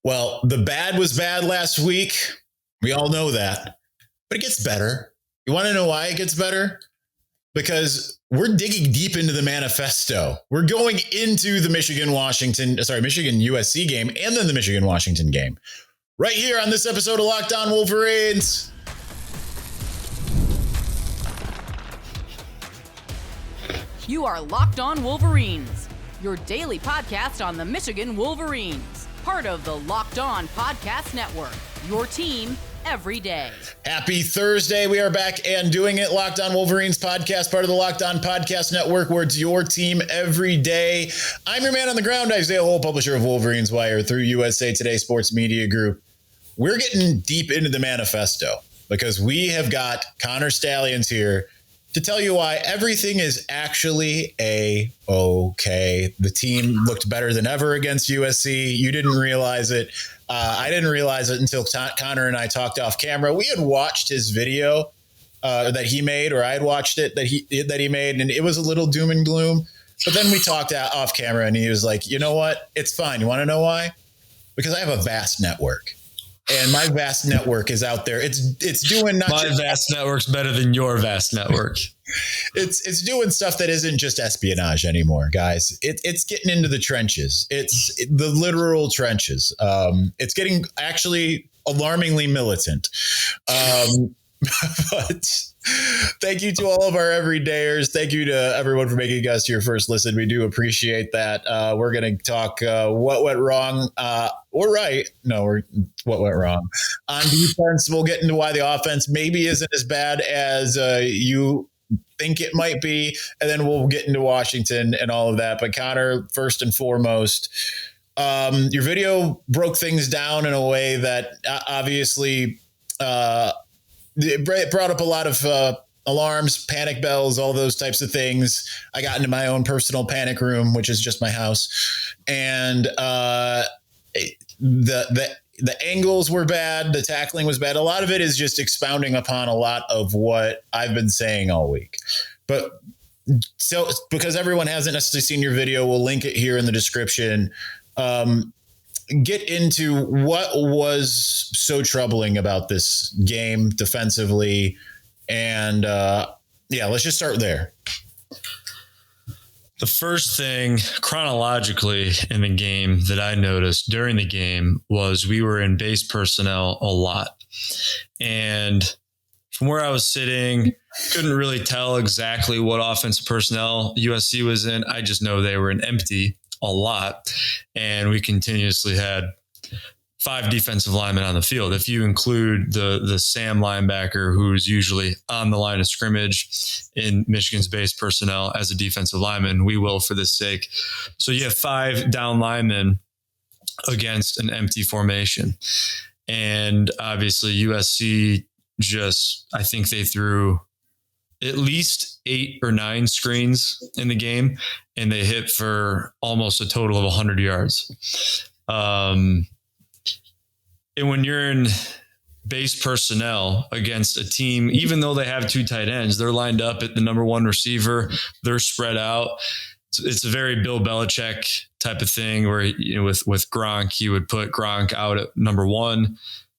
Well, the bad was bad last week. We all know that, but it gets better. You want to know why it gets better? Because we're digging deep into the manifesto. We're going into the Michigan USC game and then the Michigan Washington game right here on this episode of Locked On Wolverines. You are Locked On Wolverines, your daily podcast on the Michigan Wolverines, part of the Locked On Podcast Network, your team every day. Happy Thursday. We are back and doing it. Locked On Wolverines podcast, part of the Locked On Podcast Network, where it's your team every day. I'm your man on the ground, Isaiah Hole, publisher of Wolverines Wire through USA Today Sports Media Group. We're getting deep into the manifesto because we have got Connor Stalions here to tell you why everything is actually A-okay. The team looked better than ever against USC. You didn't realize it. I didn't realize it until Connor and I talked off camera. We had watched his video that he made, or I had watched it that he made, and it was a little doom and gloom. But then we talked off camera, and he was like, "You know what? It's fine. You want to know why? Because I have a vast network." And my vast network is out there. It's doing not my vast network's better than your vast network. It's doing stuff that isn't just espionage anymore, guys. It's getting into the trenches. It's the literal trenches. It's getting actually alarmingly militant. But thank you to all of our everydayers. Thank you to everyone for making us your first listen. We do appreciate that. We're going to talk what went wrong or right. No, what went wrong on defense. We'll get into why the offense maybe isn't as bad as you think it might be. And then we'll get into Washington and all of that. But Connor, first and foremost, your video broke things down in a way that obviously it brought up a lot of alarms, panic bells, all those types of things. I got into my own personal panic room, which is just my house. And the angles were bad. The tackling was bad. A lot of it is just expounding upon a lot of what I've been saying all week. But so because everyone hasn't necessarily seen your video, we'll link it here in the description. Get into what was so troubling about this game defensively. And let's just start there. The first thing chronologically in the game that I noticed during the game was we were in base personnel a lot. And from where I was sitting, couldn't really tell exactly what offensive personnel USC was in. I just know they were in empty a lot. And we continuously had 5 defensive linemen on the field. If you include the Sam linebacker, who's usually on the line of scrimmage in Michigan's base personnel as a defensive lineman, we will for this sake. So you have 5 down linemen against an empty formation. And obviously USC I think they threw at least 8 or 9 screens in the game, and they hit for almost a total of 100 yards. And when you're in base personnel against a team, even though they have 2 tight ends, they're lined up at the number 1 receiver. They're spread out. It's a very Bill Belichick type of thing where, with Gronk, he would put Gronk out at number 1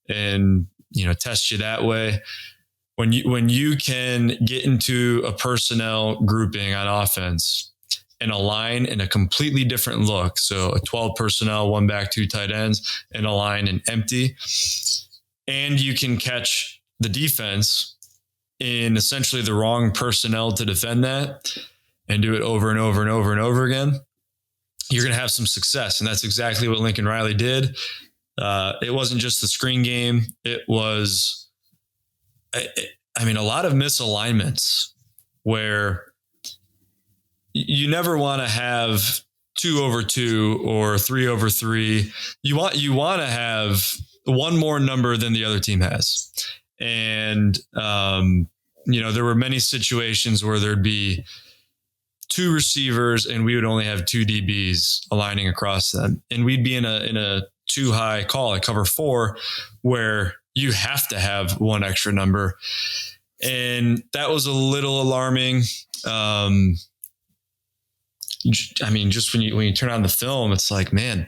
and, test you that way. When you can get into a personnel grouping on offense and a line in a completely different look, so a 12 personnel, 1 back, 2 tight ends, and a line in empty, and you can catch the defense in essentially the wrong personnel to defend that and do it over and over and over and over again, you're going to have some success. And that's exactly what Lincoln Riley did. It wasn't just the screen game. It was, a lot of misalignments where you never want to have 2 over 2 or 3 over 3. You want to have one more number than the other team has. And, there were many situations where there'd be 2 receivers and we would only have 2 DBs aligning across them. And we'd be in a too high call, like cover 4, where you have to have 1 extra number. And that was a little alarming. Just when you turn on the film, it's like, man,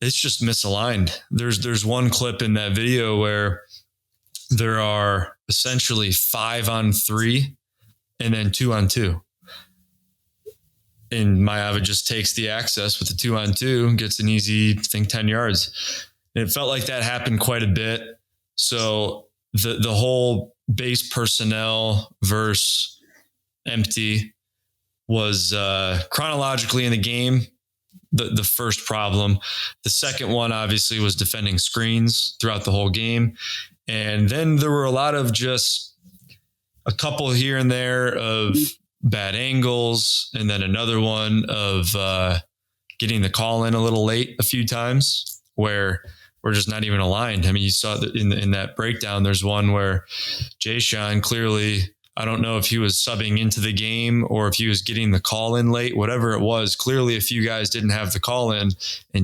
it's just misaligned. There's one clip in that video where there are essentially 5-on-3 and then 2-on-2. And Maeva just takes the access with the 2-on-2, gets an easy, I think, 10 yards. And it felt like that happened quite a bit. So the whole base personnel versus empty was chronologically in the game the first problem. The second one obviously was defending screens throughout the whole game. And then there were a lot of just a couple here and there of bad angles, and then another one of getting the call in a little late a few times where we're just not even aligned. I mean, you saw that in that breakdown, there's one where Jay-Sean clearly, I don't know if he was subbing into the game or if he was getting the call in late, whatever it was. Clearly, if you guys didn't have the call in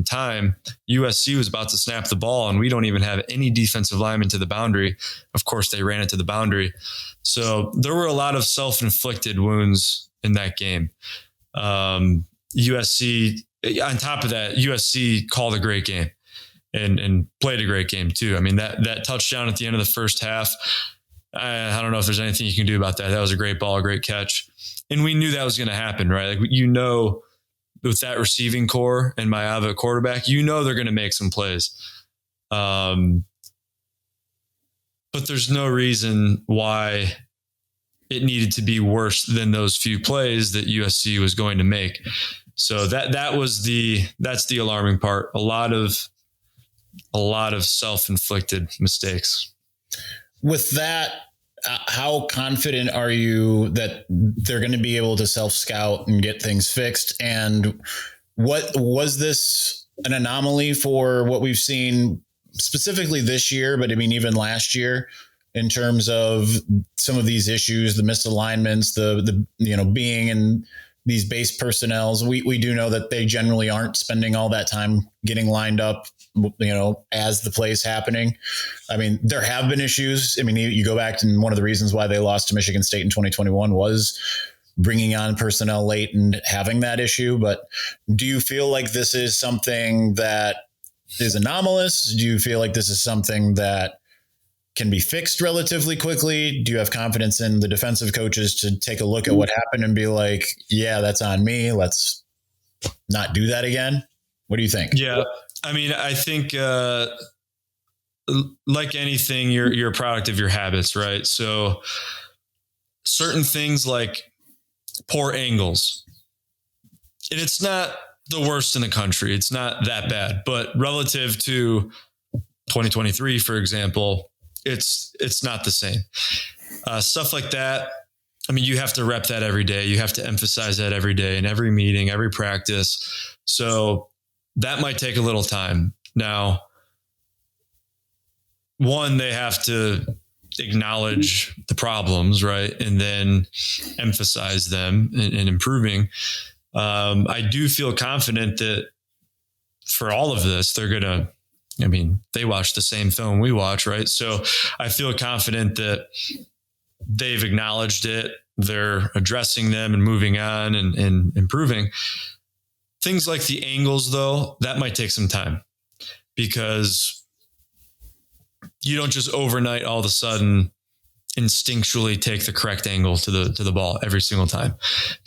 time, USC was about to snap the ball, and we don't even have any defensive linemen to the boundary. Of course, they ran it to the boundary. So there were a lot of self-inflicted wounds in that game. USC, on top of that, USC called a great game and played a great game too. I mean, that touchdown at the end of the first half, I don't know if there's anything you can do about that. That was a great ball, a great catch. And we knew that was going to happen, right? Like, with that receiving core and Maeva at quarterback, they're going to make some plays. But there's no reason why it needed to be worse than those few plays that USC was going to make. So that's the alarming part. A lot of self-inflicted mistakes. With that, how confident are you that they're going to be able to self-scout and get things fixed? And what was this an anomaly for what we've seen specifically this year, but I mean, even last year, in terms of some of these issues, the misalignments, the being in these base personnels? We do know that they generally aren't spending all that time getting lined up, as the play's happening. I mean, there have been issues. I mean, you go back to one of the reasons why they lost to Michigan State in 2021 was bringing on personnel late and having that issue. But do you feel like this is something that is anomalous? Do you feel like this is something that can be fixed relatively quickly? Do you have confidence in the defensive coaches to take a look at what happened and be like, yeah, that's on me, let's not do that again? What do you think? Yeah. I mean, I think like anything, you're a product of your habits, right? So certain things like poor angles, and it's not the worst in the country. It's not that bad, but relative to 2023, for example, it's not the same. Stuff like that. I mean, you have to rep that every day. You have to emphasize that every day in every meeting, every practice. So that might take a little time. Now, one, they have to acknowledge the problems, right? And then emphasize them and improving. I do feel confident that for all of this, they're going to, they watch the same film we watch, right? So I feel confident that they've acknowledged it. They're addressing them and moving on and improving. Things like the angles, though, that might take some time, because you don't just overnight all of a sudden instinctually take the correct angle to the ball every single time.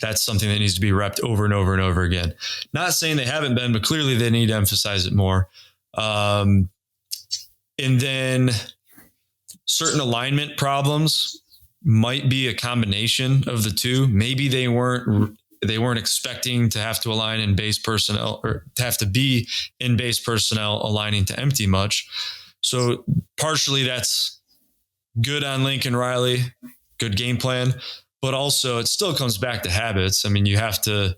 That's something that needs to be repped over and over and over again. Not saying they haven't been, but clearly they need to emphasize it more. And then certain alignment problems might be a combination of the two. Maybe they weren't expecting to have to align in base personnel, or to have to be in base personnel aligning to empty much. So partially that's good on Lincoln Riley, good game plan, but also it still comes back to habits. I mean, you have to,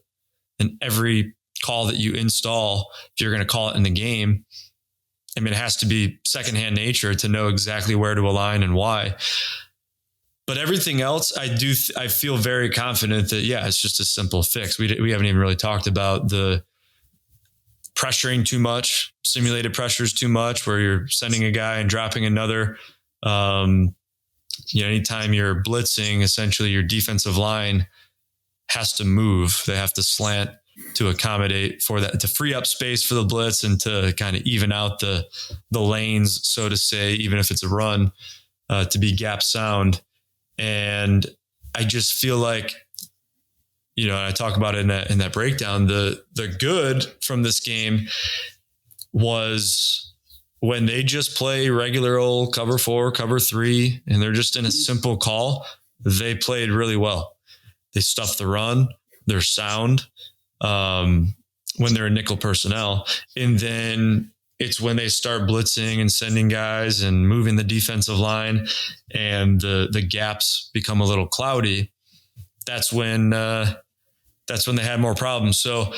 in every call that you install, if you're going to call it in the game, it has to be secondhand nature to know exactly where to align and why. But everything else, I feel very confident that, yeah, it's just a simple fix. We haven't even really talked about the pressuring too much, simulated pressures too much, where you're sending a guy and dropping another. Anytime you're blitzing, essentially your defensive line has to move. They have to slant to accommodate for that, to free up space for the blitz and to kind of even out the lanes, so to say, even if it's a run, to be gap sound. And I just feel like, you know, I talk about it in that breakdown, the good from this game was when they just play regular old cover 4, cover 3, and they're just in a simple call, they played really well. They stuff the run, they're sound when they're in nickel personnel. And then it's when they start blitzing and sending guys and moving the defensive line and the gaps become a little cloudy. That's when they had more problems. So,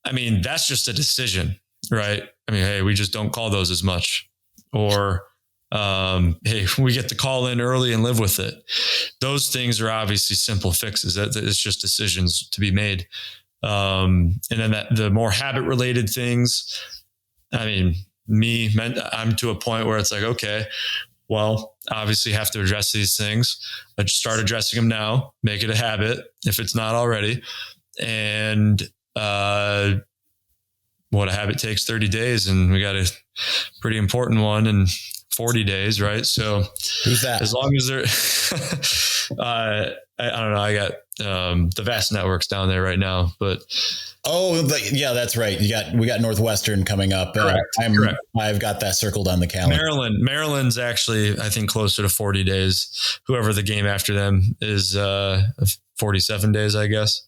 I mean, that's just a decision, right? I mean, hey, we just don't call those as much, or, hey, we get to call in early and live with it. Those things are obviously simple fixes. It's just decisions to be made. And then the more habit related things, I mean, I'm to a point where it's like, okay, well, obviously have to address these things. I just start addressing them now, make it a habit if it's not already. And, what a habit takes 30 days, and we got a pretty important one in 40 days. Right. So who's that? As long as they're, I don't know. I got, the vast networks down there right now, but. Oh yeah, that's right. We got Northwestern coming up. Correct. I've got that circled on the calendar. Maryland's actually, I think, closer to 40 days. Whoever the game after them is 47 days, I guess.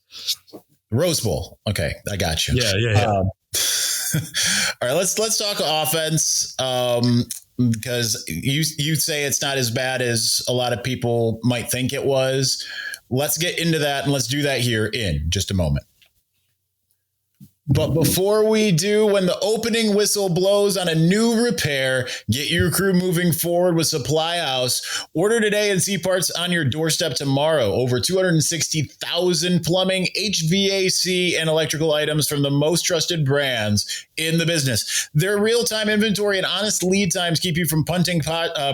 Rose Bowl. Okay, I got you. Yeah. All right, let's talk offense. Because you say it's not as bad as a lot of people might think it was. Let's get into that, and let's do that here in just a moment. But before we do, when the opening whistle blows on a new repair, get your crew moving forward with Supply House. Order today and see parts on your doorstep tomorrow. Over 260,000 plumbing, HVAC, and electrical items from the most trusted brands in the business. Their real-time inventory and honest lead times keep you from punting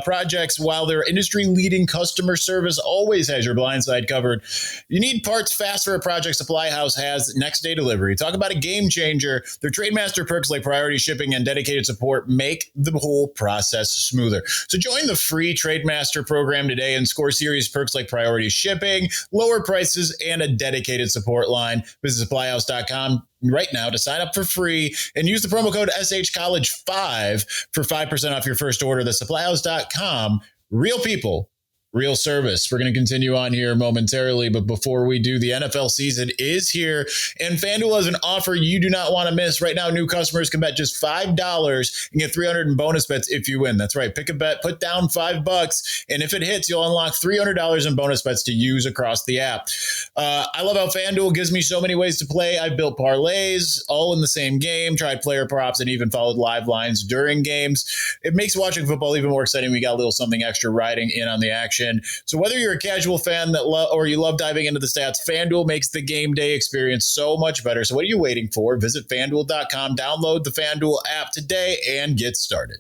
projects, while their industry-leading customer service always has your blind side covered. You need parts fast for a project, Supply House has next-day delivery. Talk about a game changer. Their Trademaster perks like priority shipping and dedicated support make the whole process smoother. So join the free Trademaster program today and score serious perks like priority shipping, lower prices, and a dedicated support line. Visit supplyhouse.com right now to sign up for free and use the promo code SHCollege5 for 5% off your first order. That's supplyhouse.com. Real people, real service. We're going to continue on here momentarily, but before we do, the NFL season is here, and FanDuel has an offer you do not want to miss. Right now, new customers can bet just $5 and get $300 in bonus bets if you win. That's right. Pick a bet, put down $5, and if it hits, you'll unlock $300 in bonus bets to use across the app. I love how FanDuel gives me so many ways to play. I've built parlays all in the same game, tried player props, and even followed live lines during games. It makes watching football even more exciting. We got a little something extra riding in on the action. So whether you're a casual fan or you love diving into the stats, FanDuel makes the game day experience so much better. So what are you waiting for? Visit FanDuel.com, download the FanDuel app today, and get started.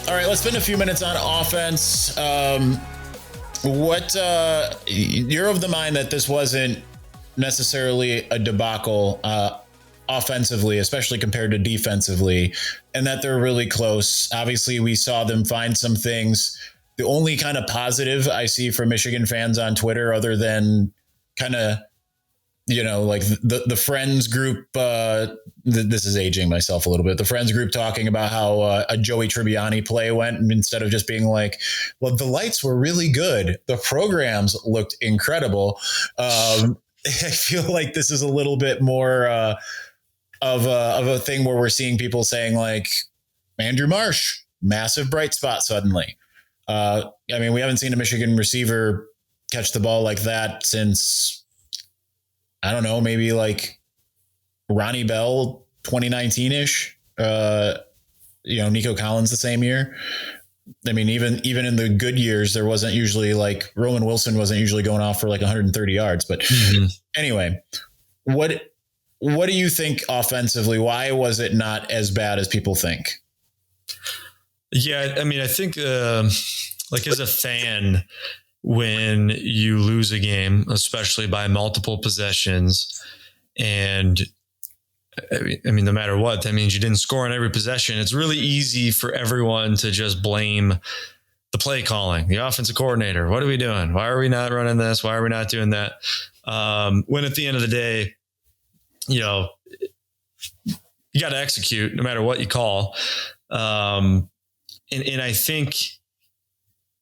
All right, let's spend a few minutes on offense. You're of the mind that this wasn't necessarily a debacle offensively, especially compared to defensively, and that they're really close. Obviously, we saw them find some things. The only kind of positive I see from Michigan fans on Twitter, other than kind of, like the friends group, this is aging myself a little bit. The friends group talking about how a Joey Tribbiani play went, and instead of just being like, well, the lights were really good, the programs looked incredible. I feel like this is a little bit more of a thing where we're seeing people saying like Andrew Marsh, massive bright spot suddenly. I mean, we haven't seen a Michigan receiver catch the ball like that since, I don't know, maybe like Ronnie Bell 2019-ish. Nico Collins the same year. I mean, even in the good years, there wasn't usually like Roman Wilson wasn't usually going off for like 130 yards. But anyway, what do you think offensively? Why was it not as bad as people think? Yeah, I mean, I think like as a fan, when you lose a game, especially by multiple possessions. And I mean, no matter what, that means you didn't score on every possession. It's really easy for everyone to just blame the play calling, the offensive coordinator. What are we doing? Why are we not running this? Why are we not doing that? When at the end of the day, you got to execute no matter what you call. And I think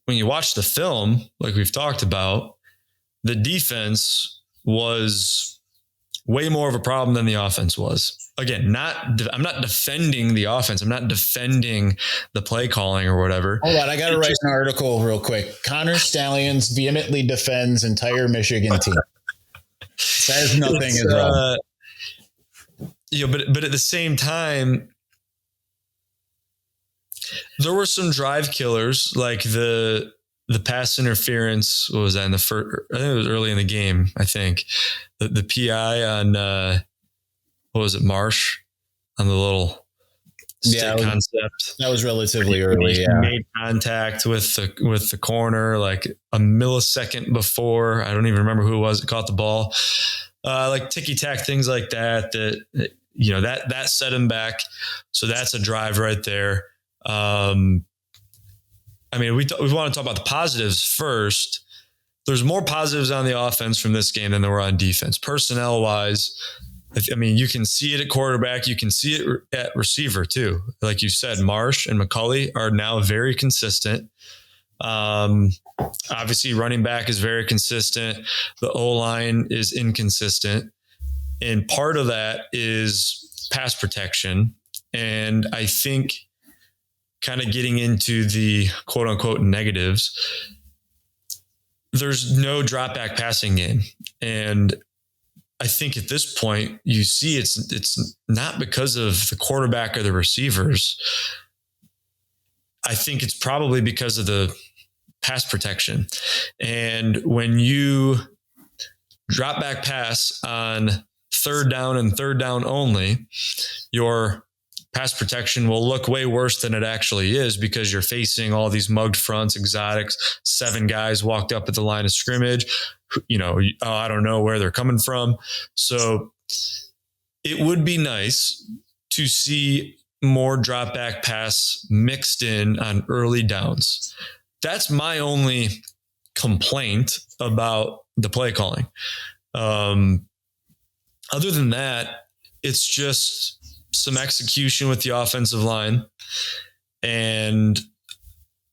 when you watch the film, like we've talked about, the defense was way more of a problem than the offense was. Again, I'm not defending the offense. I'm not defending the play calling or whatever. Hold on, I got to write an article real quick. Connor Stalions vehemently defends entire Michigan team. Says nothing is wrong. But at the same time, there were some drive killers, like the pass interference. What was that in the first? I think it was early in the game. I think the PI on what was it, Marsh, on the little stick concept. That was relatively early. He made contact with the corner like a millisecond before. I don't even remember who it was that caught the ball. Like ticky tack things like that. That set him back. So that's a drive right there. I mean, we want to talk about the positives first. There's more positives on the offense from this game than there were on defense. Personnel wise, I mean, you can see it at quarterback. You can see it at receiver too. Like you said, Marsh and McCulley are now very consistent. Obviously running back is very consistent. The O-line is inconsistent. And part of that is pass protection. And I think kind of getting into the quote unquote negatives, there's no drop back passing game. And I think at this point you see it's not because of the quarterback or the receivers. I think it's probably because of the pass protection. And when you drop back pass on third down and third down only, your pass protection will look way worse than it actually is because you're facing all these mugged fronts, exotics, 7 guys walked up at the line of scrimmage. I don't know where they're coming from. So it would be nice to see more drop back pass mixed in on early downs. That's my only complaint about the play calling. Other than that, it's just some execution with the offensive line and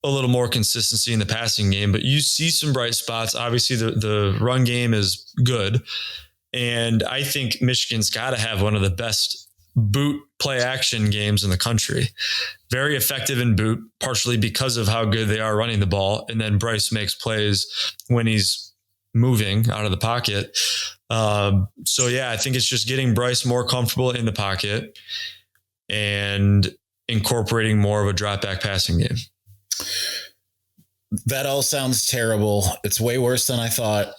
a little more consistency in the passing game, but you see some bright spots. Obviously the run game is good. And I think Michigan's got to have one of the best boot play action games in the country. Very effective in boot, partially because of how good they are running the ball. And then Bryce makes plays when he's moving out of the pocket. I think it's just getting Bryce more comfortable in the pocket and incorporating more of a drop back passing game. That all sounds terrible. It's way worse than I thought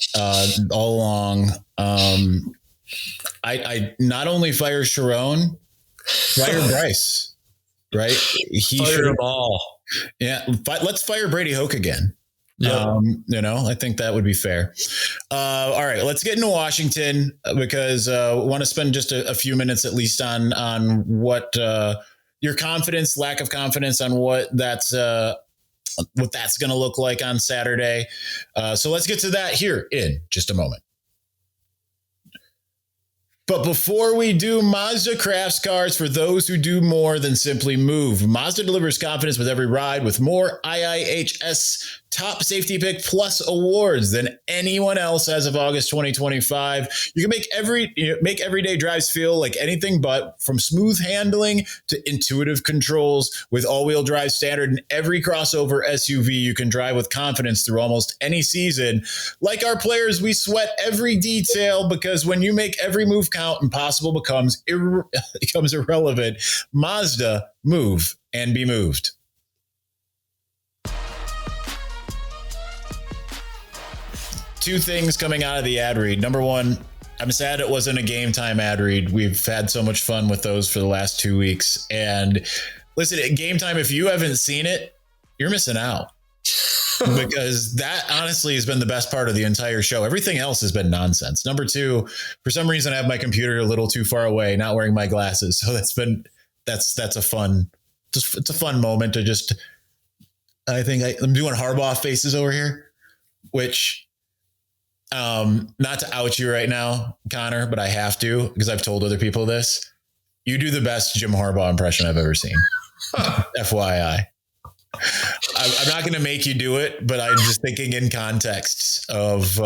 all along. I not only fire Sharon, fire Bryce, right? He fire them all. Yeah. Let's fire Brady Hoke again. Yeah. I think that would be fair. All right, let's get into Washington because I want to spend just a few minutes at least on what your confidence, lack of confidence on what that's going to look like on Saturday. So let's get to that here in just a moment. But before we do, Mazda crafts cars for those who do more than simply move. Mazda delivers confidence with every ride with more IIHS Top Safety Pick Plus awards than anyone else as of August 2025. You can make everyday drives feel like anything but, from smooth handling to intuitive controls. With all-wheel drive standard in every crossover SUV, you can drive with confidence through almost any season. Like our players, we sweat every detail because when you make every move count, impossible becomes irrelevant. Mazda, move and be moved. Two things coming out of the ad read. Number one, I'm sad it wasn't a game time ad read. We've had so much fun with those for the last 2 weeks. And listen, at game time, if you haven't seen it, you're missing out. because that honestly has been the best part of the entire show. Everything else has been nonsense. Number two, for some reason, I have my computer a little too far away, not wearing my glasses. So that's a fun, it's a fun moment to just, I think I'm doing Harbaugh faces over here, which, not to out you right now, Connor, but I have to, because I've told other people this. You do the best Jim Harbaugh impression I've ever seen. FYI. I'm not going to make you do it, but I'm just thinking in context of,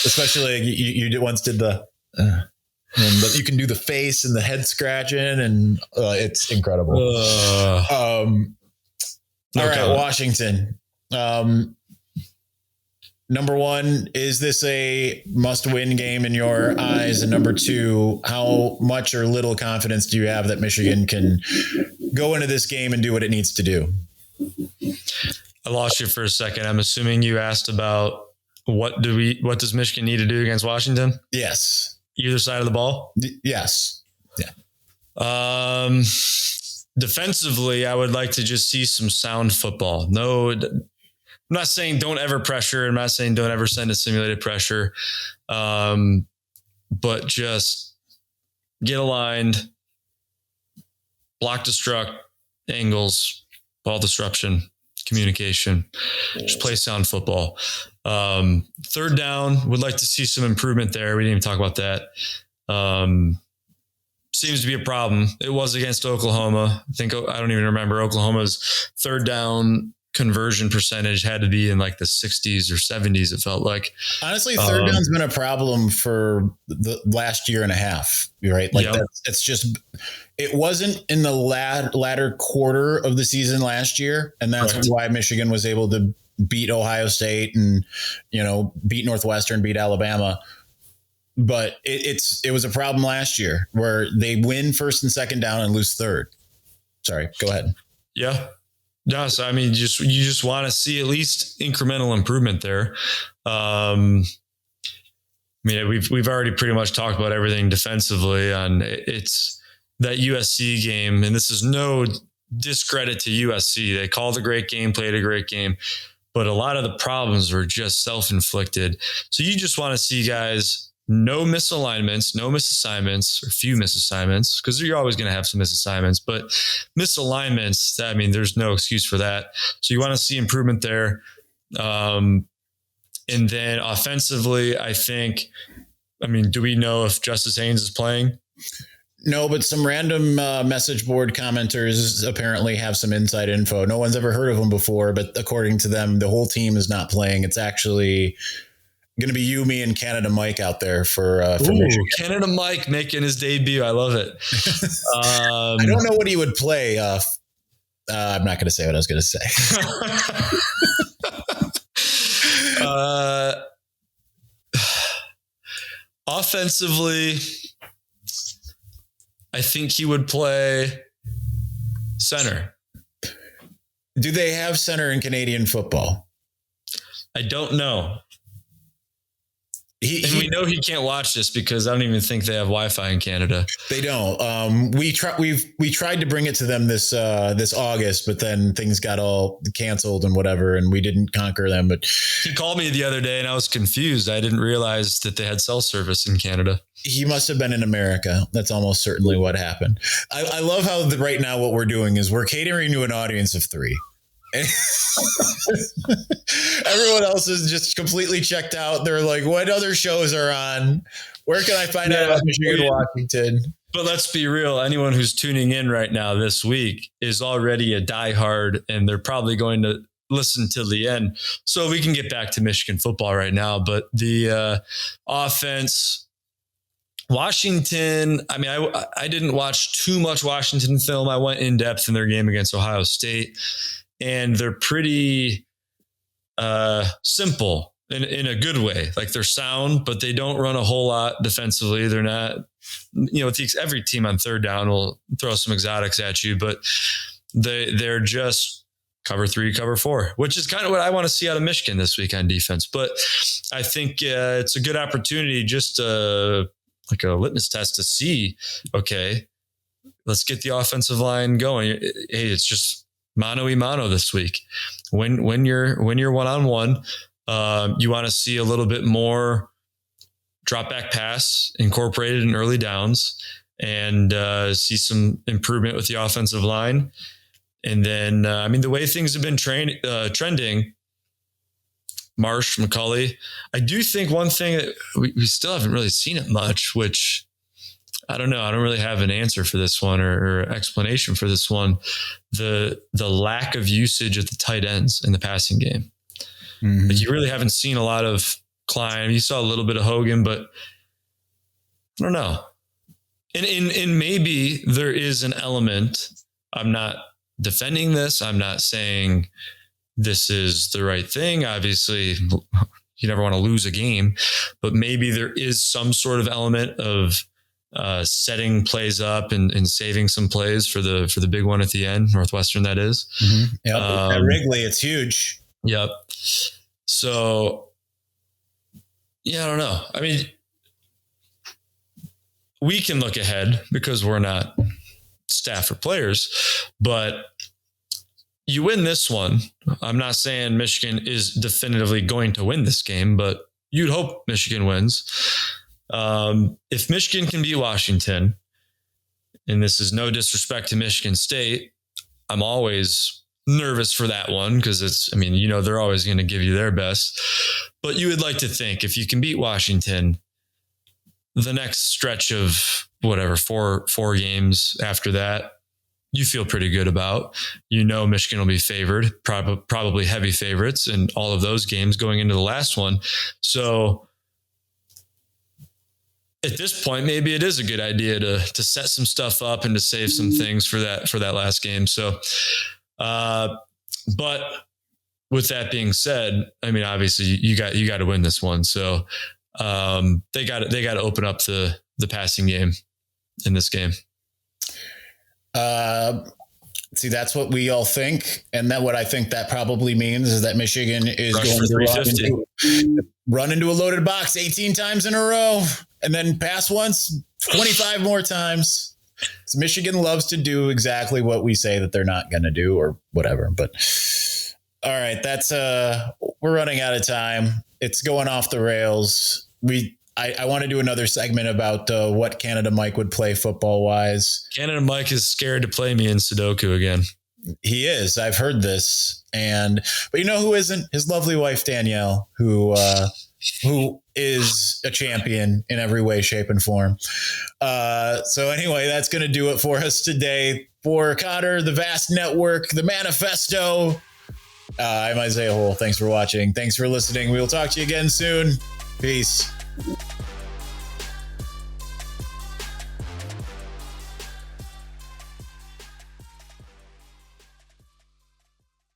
especially you once did and you can do the face and the head scratching, and it's incredible. All right, Washington. Number one, is this a must-win game in your eyes? And number two, how much or little confidence do you have that Michigan can go into this game and do what it needs to do? I lost you for a second. I'm assuming you asked about what does Michigan need to do against Washington? Yes. Either side of the ball? Yes. Yeah. Defensively, I would like to just see some sound football. No, I'm not saying don't ever pressure. I'm not saying don't ever send a simulated pressure. But just get aligned, block destruct, angles, ball disruption, communication, just play sound football. Third down, would like to see some improvement there. We didn't even talk about that. Seems to be a problem. It was against Oklahoma. I don't even remember. Oklahoma's third down conversion percentage had to be in like the 60s or 70s. It felt like, honestly, third down's been a problem for the last year and a half, right? Like it's just, it wasn't in the latter quarter of the season last year. And that's why Michigan was able to beat Ohio State and, beat Northwestern, beat Alabama. But it was a problem last year where they win first and second down and lose third. Sorry, go ahead. Yeah. No, so I mean, you just want to see at least incremental improvement there. We've already pretty much talked about everything defensively. On it's that USC game, and this is no discredit to USC. They called a great game, played a great game, but a lot of the problems were just self-inflicted. So you just want to see guys. No misalignments, no misassignments, or few misassignments, because you're always going to have some misassignments, but misalignments, there's no excuse for that. So you want to see improvement there. And then offensively, do we know if Justice Haynes is playing? No, but some random message board commenters apparently have some inside info. No one's ever heard of him before, but according to them, the whole team is not playing. It's actually going to be you, me, and Canada Mike out there for Michigan. Canada Mike making his debut. I love it. I don't know what he would play. I'm not going to say what I was going to say. Offensively, I think he would play center. Do they have center in Canadian football? I don't know. We know he can't watch this because I don't even think they have Wi-Fi in Canada. They don't. We tried to bring it to them this August, but then things got all canceled and whatever, and we didn't conquer them. But he called me the other day, and I was confused. I didn't realize that they had cell service in Canada. He must have been in America. That's almost certainly what happened. I love how right now what we're doing is we're catering to an audience of 3. Everyone else is just completely checked out. They're like, what other shows are on? Where can I find out about Michigan, Washington? But let's be real. Anyone who's tuning in right now this week is already a diehard, and they're probably going to listen till the end. So we can get back to Michigan football right now. But the offense, Washington, I didn't watch too much Washington film. I went in depth in their game against Ohio State. And they're pretty simple in a good way. Like they're sound, but they don't run a whole lot defensively. They're not, every team on third down will throw some exotics at you, but they're just cover 3, cover 4, which is kind of what I want to see out of Michigan this week on defense. But I think it's a good opportunity, just like a litmus test to see, okay, let's get the offensive line going. Hey, it's just mano y mano this week. When you're one-on-one, you want to see a little bit more drop back pass incorporated in early downs and see some improvement with the offensive line. And then, the way things have been trending, Marsh, McCulley, I do think one thing that we still haven't really seen it much, which I don't know. I don't really have an answer for this one or explanation for this one. The lack of usage of the tight ends in the passing game. Mm-hmm. Like you really haven't seen a lot of Klein. You saw a little bit of Hogan, but I don't know. And maybe there is an element. I'm not defending this. I'm not saying this is the right thing. Obviously, you never want to lose a game, but maybe there is some sort of element of setting plays up and saving some plays for the big one at the end, Northwestern, that is. Mm-hmm. Yep. At Wrigley, it's huge. Yep. So, yeah, I don't know. I mean, we can look ahead because we're not staff or players, but you win this one. I'm not saying Michigan is definitively going to win this game, but you'd hope Michigan wins. If Michigan can beat Washington, and this is no disrespect to Michigan State, I'm always nervous for that one because they're always going to give you their best. But you would like to think if you can beat Washington, the next stretch of whatever, four games after that, you feel pretty good about. Michigan will be favored, probably heavy favorites in all of those games going into the last one. So at this point, maybe it is a good idea to set some stuff up and to save some things for that last game. So, but with that being said, obviously you got to win this one. So, they got to open up the passing game in this game. See, that's what we all think. And that what I think that probably means is that Michigan is going to run into a loaded box 18 times in a row and then pass once 25 more times. So Michigan loves to do exactly what we say that they're not going to do or whatever. But all right, that's we're running out of time. It's going off the rails. I want to do another segment about what Canada Mike would play football wise. Canada Mike is scared to play me in Sudoku again. He is. I've heard this. But you know who isn't? His lovely wife, Danielle, who is a champion in every way, shape, and form. So anyway, that's going to do it for us today. For Connor, the Vast Network, the Manifesto, I'm Isaiah Hole. Thanks for watching. Thanks for listening. We'll talk to you again soon. Peace.